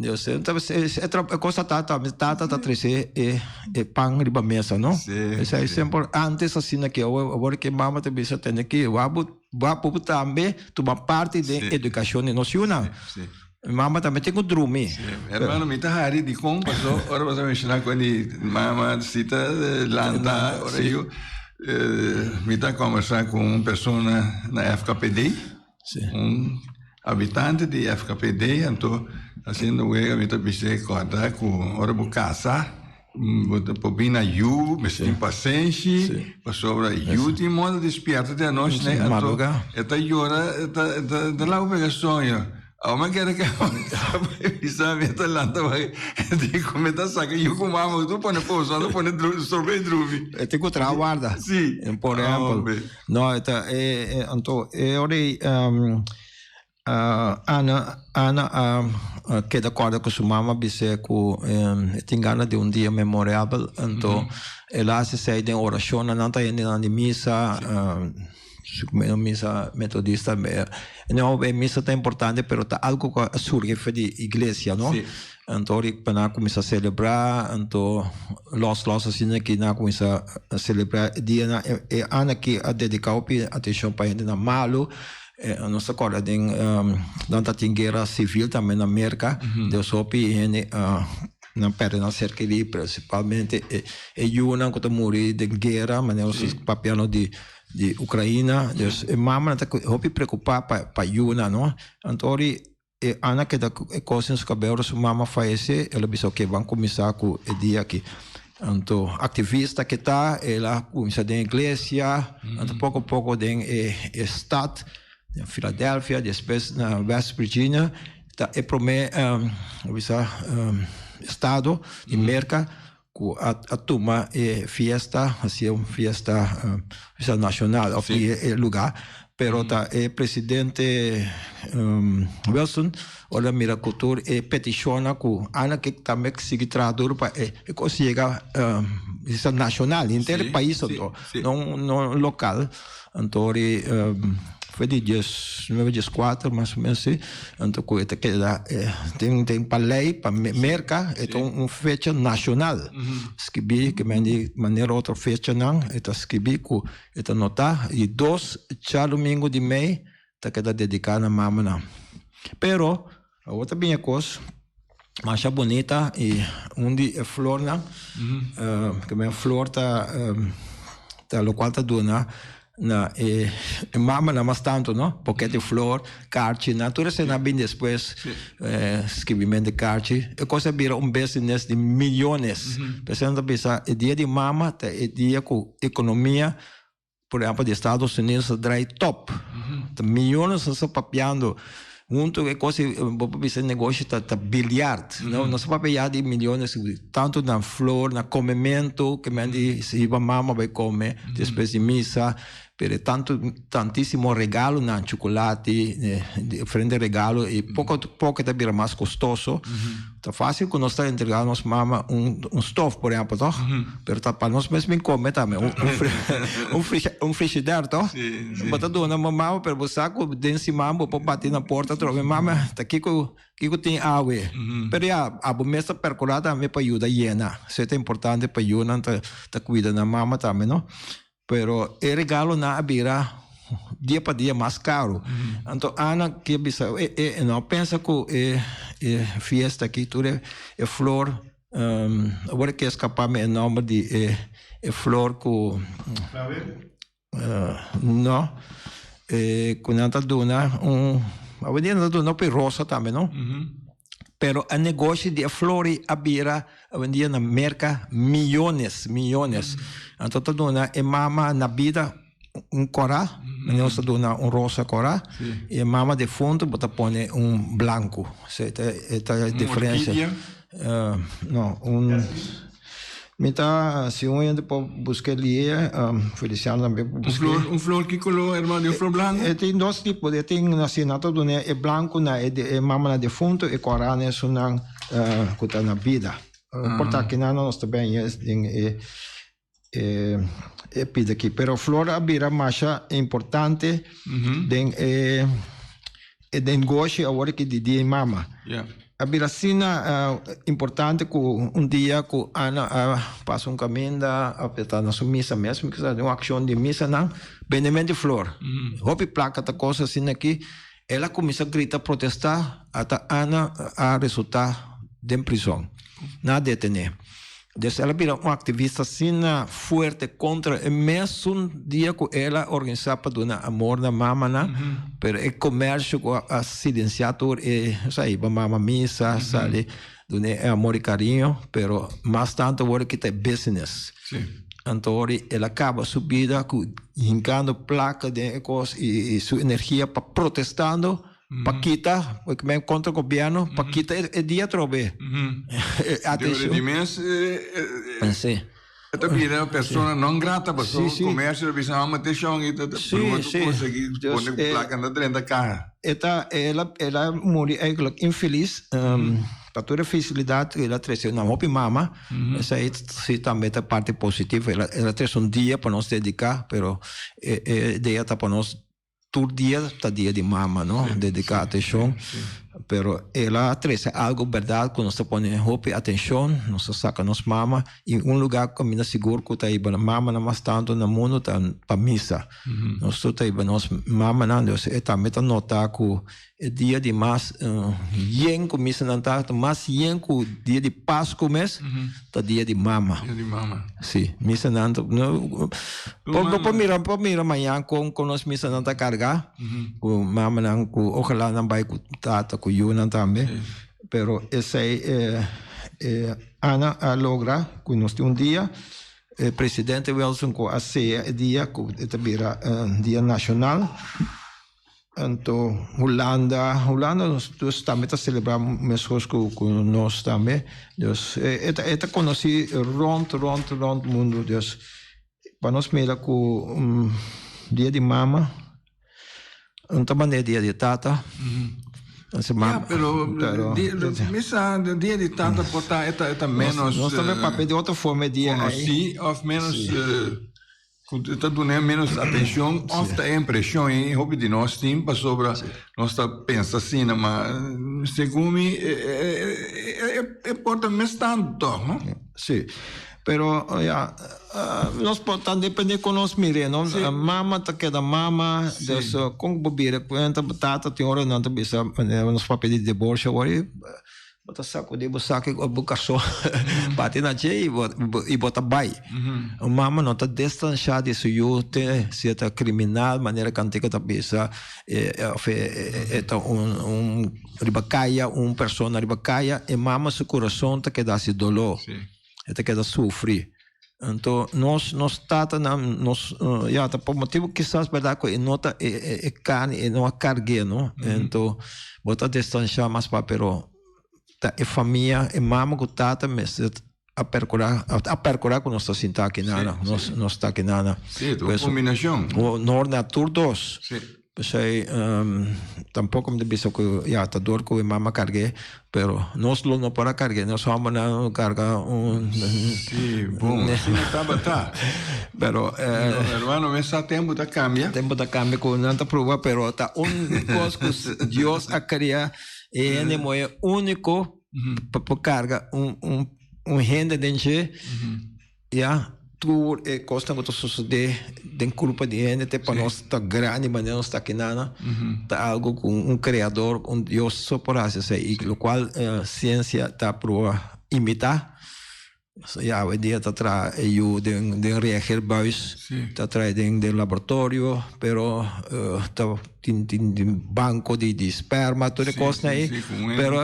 Eu sei, então é coisa tata tá trece é pão riba mesa, não? Isso é sempre antes assim que agora que mama te bisa tem que vapo também toma parte da educação nacional. Mama também tem que dormir. Hermano, me tá hari de como passou, ora você mencionar quando mama cita lanta, ora eu me tá conversar com uma pessoa na FKPD, habitante de FKPD, então haciendo huelga, me tapicé cortar com hora por casa, pobina yu, me sem paciência, sobre yu de modo despierta de noite, né? Então, esta hora, esta lá o pega sonho. A uma quer que sabe esta lanta vai de como tá saca yu com mama, tu põe pouso, tu põe sobre druvi. Tem que trabalhar. Sim. Por exemplo, não, então Ana que de acordo com sua mama disse que tem ganas de dia memorável, então ela se sai de oração, não está indo na missa, missa metodista, não é missa tão importante, mas está algo que surge da igreja, não? Então para começar a celebrar, então los assim que na começar a celebrar dia Ana que a dedicar atenção para gente na malo. Não se acorda de tanta guerra civil também na América, Deus soube na perna na cerca ali, principalmente uma que morreu de guerra, mas não se papiano de Ucrânia, Deus mama está soube preocupar para Yuna, não? Então Ana que da coisas que cabelo sua mama falece, ela disse que vão começar com o dia aqui. Então, ativista que está, ela começa da igreja, então pouco a pouco de estado em Filadélfia, depois na West Virginia, é primeiro estado de América que a turma fiesta, assim fiesta nacional, é lugar, pero é presidente Wilson, olha mira cultura e peticiona com Ana que também sigue traduzir para conseguir isso nacional, inteiro país, não local, então foi de 1914, mais ou menos assim. Então, tem para lei, para merca, é uma fecha nacional. Escrevi, que de maneira outra fecha não, escrevi, que notar, e 2 domingo de mês, está dedicada a mama não. Pero, a outra bem coisa, mais bonita, e onde é flor não, que a flor está local está dona, na mama não mais tanto, não? Porque de flor, carte, natureza não bem depois escrevimento de carte, é coisa vira business de milhões. Pensando pensar, o dia de mama é dia com economia, por exemplo, dos Estados Unidos drai top, milhões estão papiando. Muito é coisa, esse negócio está bilhar, não se papiar de milhões, tanto na flor, na comimento, que me se a mama vai comer, depois de missa. Pero tantíssimo regalo na chocolate, diferente regalo, e pouco também mais custoso. Tá fácil que nós estamos entregando nossa mama stove, por exemplo, tá? Pero tá para nós mesmo comer também, frigideiro, tá? Bota do na mama, pero você sabe, dentro de mama, pode bater na porta, troca mama, tá aqui que tem água. Pero a mesa percolada também para ajudar llena. Isso é importante para ajudar, tá cuidando da mama também, não? Pero el regalo na abira dia para dia mais caro. Então, Ana, que não pensa que fiesta aqui, tudo é flor, agora que escapar me o nome de flor que... não, quando anda dona, a verdade anda dona para rosa também, não? Pero o negócio de flores abira vendia na merca milhões. Então tá dona mama na vida corá, nós dona rosa corá e mama de fundo bota põe branco. Esta é a diferença. Não, Mita, se ainda pode buscar ali, Feliciano também buscar. Flor que color, irmão, flor blanco? Tem dois tipos, tem nascimento do é branco, é mama na defunto e corana é sunang kuta na vida. Portanto, nós também é pide aqui, pero flor abira macha importante, den goshi agora que de dia mama. A biracina importante que dia que Ana passa caminho a petar na sua missa mesmo, que é uma ação de missa, não, benemento de flor. Hopi placa da coisa assim aqui, ela começa a gritar, protestar, até Ana a resultar de prisão, na detener. Então, ela vira uma ativista assim forte contra o mesmo dia que ela organizava para amor na mama, pero o comércio a silenciado sai para mama missa, sabe, é amor e carinho, pero mais tanto agora que tem business. Então ela acaba sua vida hincando placa de coisas e sua energia para protestando. Para quitar, porque me contra o governo, para quitar é dia trove. Atenção. Sim. Também é uma pessoa não grata, para o comércio, visão uma atenção e tudo. Sim. Conseguir pôr placa na dentro da carro. Ela morreu infeliz. Para toda a facilidade, ela trouxe uma roupa mama. Essa aí também é a parte positiva. Ela trouxe dia para nos dedicar, pero dia está para nós. Todo dia está dia de mama, não? Dedicar atenção. Pero ela traz algo verdade quando nós põe roupa atenção, nós saca nos mama em lugar que me seguro que tá aí para mama não mais tanto no mundo tá para missa. Nós tá aí para nós mama não, Deus é também tá notar que o dia de mais yen com missa não tá, mais yen com dia de Páscoa mês, tá dia de mama. Dia de mama. Sim, missa não por mira amanhã com nós missa não tá carregar, com mama não, com ojalá não vai com tata com Yuna também, pero essa Ana logra que nós temos dia presidente Wilson com a ceia dia que também dia nacional. Então Holanda nós também está celebrando mesmos com nós também. Deus é conheci rond mundo Deus para nós mira com dia de mama, também é dia de tata. Pero missa dia de tanta porta é menos. Nós também papel de outra forma dia aí. Ou menos está dando menos atenção, ofta é impressão em hobby de nós timpa sobre nós tá pensa assim, mas segundo é porta mais tanto, não? Sim. Pero nós podemos depender com nós mire, não? A mama tá que da mama, dessa com bobira, quanta batata tem hora não tá bisa, nós papel de divorcio agora, bota saco de saco o bucaço, bate na che e bota bai. A mama não tá distanciada disso eu te se tá criminal maneira cantica tá bisa, é ribacaia, persona ribacaia, e mama seu coração tá que dá se dolor. Até que ela sofre. Então, nós tata nós tá por motivo que quizás verdade que nota é carne e não a carga, não? Então, bota distância mais para pero é família é mama que tata mas a percurar com nossa cinta aqui nada, nós tá aqui nada. Sim, combinação. O norte tur dos. Sim. Sei tampouco me disse que tá dor que mama cargue, pero nós não para cargue, nós vamos na carga sim, bom, tá. Pero hermano, esse tempo da cambia com nada prova, pero tá coisa que Deus a criar ele é único para carga gente dentro tu costa que tu sucede de culpa de gente para nós tá grande maneira nós tá aqui nada tá algo com criador Deus só por isso e o qual ciência tá para imitar ja hoje dia tá traz eu de reagir buis tá traz de laboratório pero tá tem banco de esperma toda coisa aí pero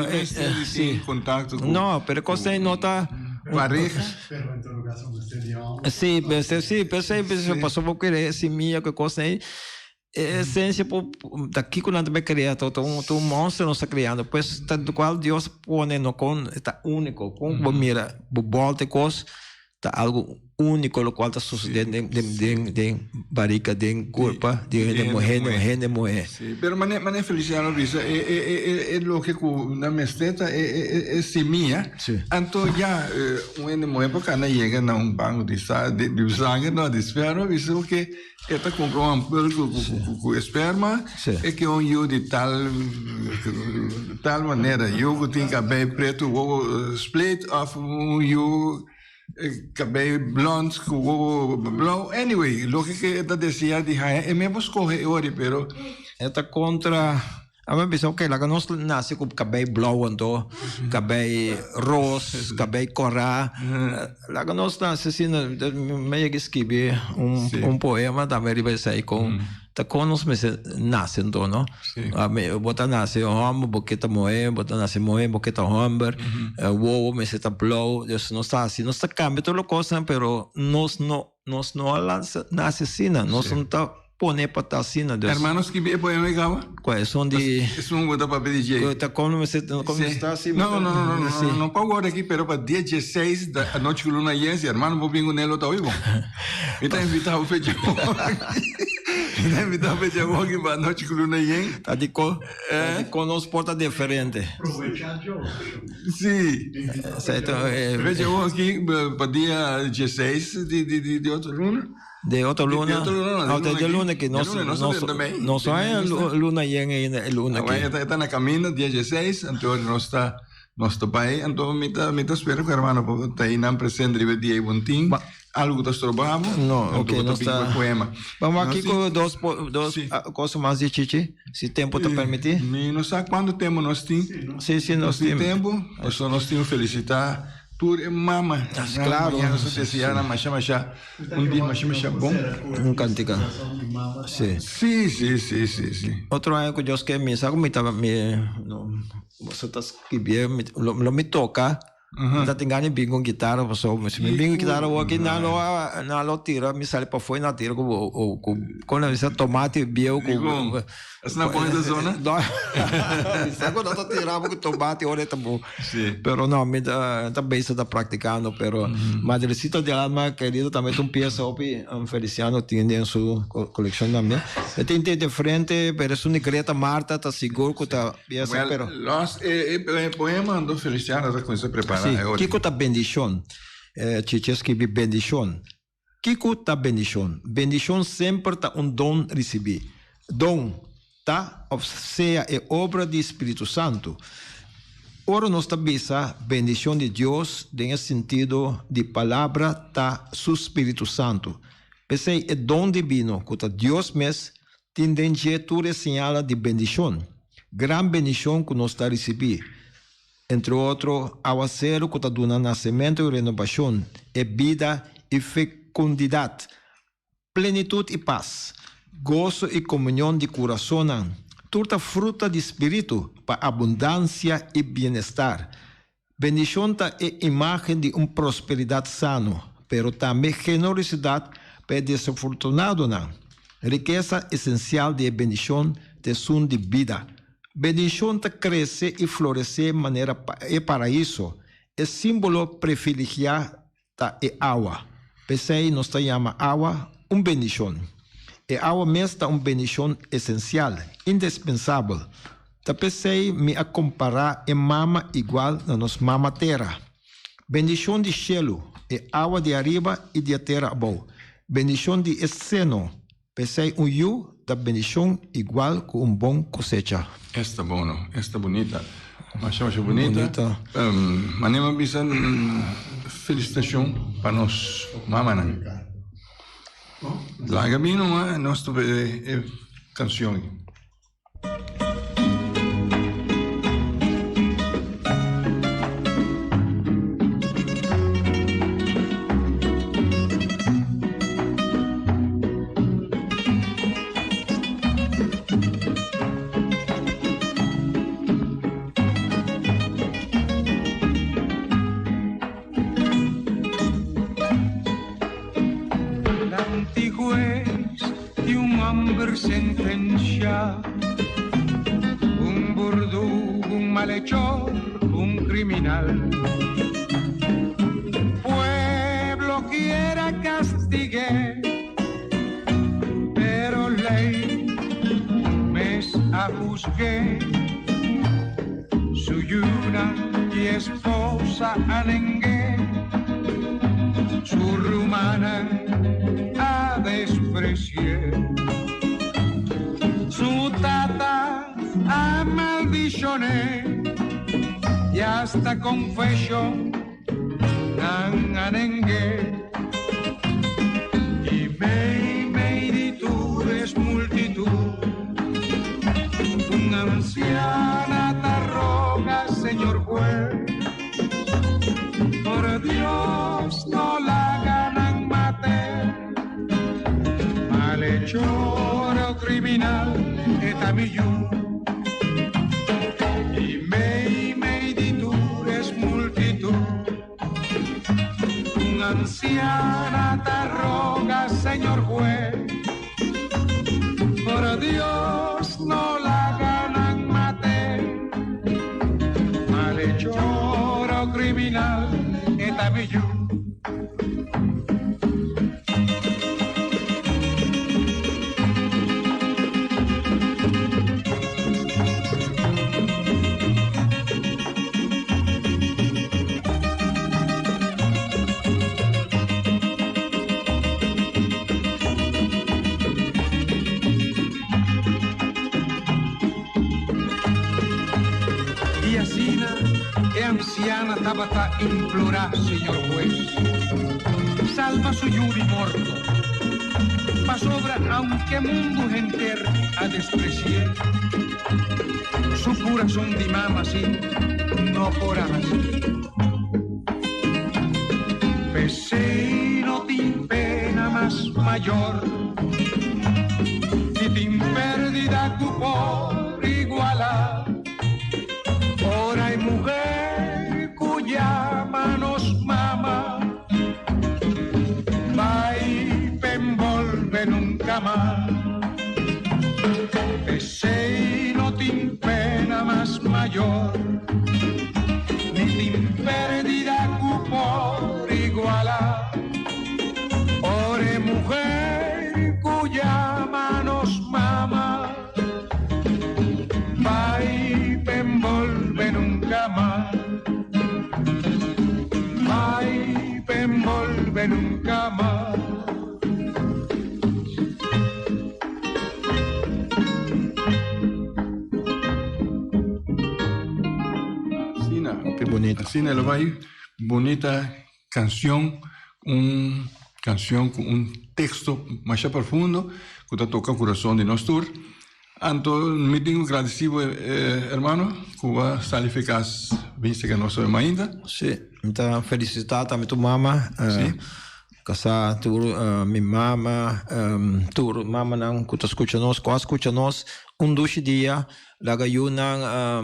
contato não pero coisa aí não tá pareja. Sì, passou por querer esse minha que coisa aí essência daqui quando também criado tu monstro não está criando pois tá do qual Deus põe no com está único com mira volta coisa tá algo único o qual está sucedendo de barriga de culpa de morrer pero mané Feliciano Risa é lo que na mesteta é semia então já uma época na chega na banco de sangue não de esperma visto que está comprou com esperma é que eu de tal maneira eu tenho cabelo preto o split of eu cabelo blonde blue anyway lo que está dizia de é mesmo escolher hoje pero está contra a mim pensa ok lá que nós nasce com cabelo blue então cabelo rosa cabelo corá lá que nós nasce assim meio que escrever poema também vai sair com tá com nós nasce então não bota nasce homem boqueta moe bota nasce moe boqueta homem o me está blue isso não está assim não está cambia toda coisa pero nós não nasce assim nós não tá pone patacina de hermanos que poema igual quais são de isso não botar para pedir tá como está assim não pago aqui pero para dia 16 da noite que luna yense hermano vou bingo nele tá vivo então invitar o feijão invitar o feijão aqui para noite que luna yense tá de nos porta diferente sim certo feijão aqui para dia 16 de outra luna de outra luna de luna que nós é luna yenga luna que está na caminho dia 16 então nós está pai então me espero que hermano está aí na presente de dia 20 algo que trabalhamos não ok nós está poema vamos aqui com duas coisas mais de chichi se tempo te permitir não sabe quanto tempo nós temos sim nós temos tempo nós temos felicitar mama claro dia um cantica sim outro ano que Deus quer me sabe me tava me você tá que bem me toca tá tengando bingo guitarra você me bingo guitarra aqui na lo tira me sale para fora na tira com essa tomate bio com essa põe da zona sabe não tá tirando com tomate ora tá bom pero não me tá bem está praticando pero madrecita de alma querida também tu peça opi Feliciano tiene en su colección também tem de frente pero es una Greta Marta tá seguro que tá peça pero los poema do Feliciano da coisa preparada Kiko tá bendición chiches que bendición Kiko tá bendición sempre tá don receber don tá ou seja é obra do Espírito Santo ora nós tá bisa bendição de Deus em sentido de palavra tá su Espírito Santo pensei é dom divino que Deus mesmo tem tu señala de bendição gran bendição que nós tá receber entre outros aguacero que tá dando nascimento e renovação é vida e fecundidade plenitude e paz gozo e comunhão de coração, toda fruta de espírito para abundância e bem-estar. Bendição é imagem de uma prosperidade sana, pero também generosidade para desafortunado. Riqueza essencial de bendição de som de vida. Bendição cresce e floresce de maneira paraíso. É símbolo privilegiado é água. Pensei, nós chamamos água bendição. E água mesmo é uma bendição essencial, indispensável. Pensei me a comparar em mama igual na nossa mama terra. Bendição de cielo é água de arriba e de terra abaixo. Bendição de seno. Pensei da bendição igual com bom cosecha. Esta bono, esta bonita. Mas bonita. Manema bisa felicitação. para nos mama na. Larga bino ma nostra canzone. Sentencia, un verdugo, un malhechor, un criminal. Pueblo quiera castigue, pero ley me juzgué. Su yuna y esposa anengué, su rumana a desprecié. Su tata a maldicioné y hasta confesión tan anengué. Y me di tú eres multitud, una anciana te roga, señor juez, por Dios no la ganan matar, malhechor o criminal. Y me di tú eres multitud, una anciana te roga, señor juez, por Dios no la ganan matar, malhechor o criminal, etamillú. Anciana estaba a implorar, señor juez, salva su yuri morto, pa sobra aunque mundo entero a despreciar, su corazón de mama así, no por así. Vecino tin pena más mayor, y tin pérdida tu por igualar, ahora hay mujer cuya manos mama, va y te envolve nunca más. Ese no te pena más mayor, ni te pérdida por iguala. Ore mujer cuya manos mama, va y te envolve nunca más. Ay, te envolve nunca más. Qué bonita. Sina lo va bonita canción, canción con un texto más profundo que te toca el corazón de nosotros. Anto, me tengo agradecido, hermano, que va a salificar viste que nós somos ainda. Sim, então felicitar também tua mama, casa tu minha mama, tu mama não que tu escuta nós, duche dia, laga yuna,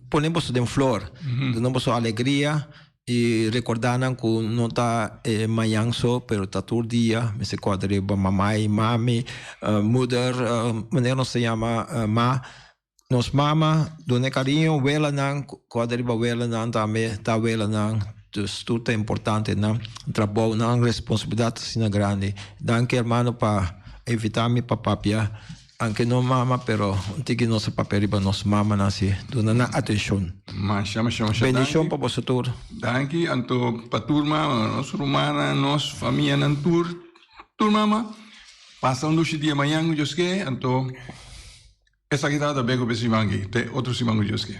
ponemos de flor, ponemos alegria e recordando que não está manhã só, pero está todo dia, me se quadre mamãe, mami, mother, maneira não se chama nos mama, done carinho, vela não, quadriba vela não também, tá vela não, tudo é importante não, trabalho não, responsabilidade sina grande. Danke hermano para evitar-me para papia, anche não mama, pero tiki nossa paperiba nos mama nasi, dona na atenção. Bendição para você todos. Danke, anto para turma, nos romana, nos família nan turma, passa dia manhã, Deus que, anto essa guitarra bem que o simangi, te outro simango Deus que.